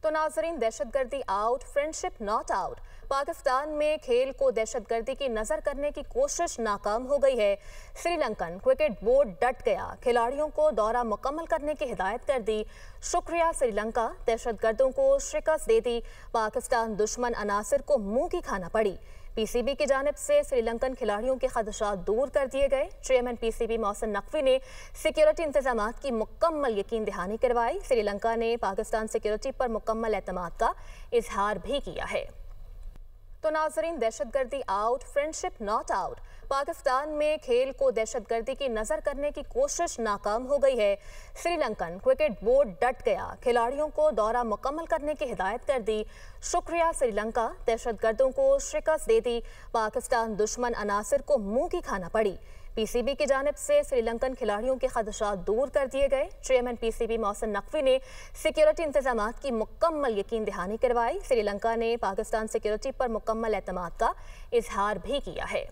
तो नाजरीन, दहशतगर्दी out, friendship not out. Pakistan में खेल को दहशतगर्दी की नजर करने की कोशिश नाकाम हो गई है। श्रीलंकन क्रिकेट बोर्ड डट गया, खिलाड़ियों को दौरा मुकम्मल करने की हिदायत कर दी। शुक्रिया श्रीलंका, दहशतगर्दों को शिकस्त दे दी। पाकिस्तान दुश्मन अनासिर को मुंह की खाना पड़ी। पीसीबी की जानिब से श्रीलंकन खिलाड़ियों के खदशात दूर कर दिए गए। चेयरमैन पीसीबी मोहसिन नकवी ने सिक्योरिटी इंतजामात की मुकम्मल यकीन दहानी करवाई। श्रीलंका ने पाकिस्तान सिक्योरिटी पर मुकम्मल एतमाद का इजहार भी किया है। तो नाजरीन, दहशतगर्दी out, friendship not out. Pakistan में खेल को दहशतगर्दी की नजर करने की कोशिश नाकाम हो गई है। श्रीलंकन क्रिकेट बोर्ड डट गया, खिलाड़ियों को दौरा मुकम्मल करने की हिदायत कर दी। शुक्रिया श्रीलंका, दहशतगर्दों को शिकस्त दे दी। पाकिस्तान दुश्मन अनासिर को मुंह की खाना पड़ी। पीसीबी की जानिब से श्रीलंकन खिलाड़ियों के खदशात दूर कर दिए गए। चेयरमैन पीसीबी मोहसिन नकवी ने सिक्योरिटी इंतजामात की मुकम्मल यकीन दहानी करवाई। श्रीलंका ने पाकिस्तान सिक्योरिटी पर मुकम्मल एतमाद का इजहार भी किया है।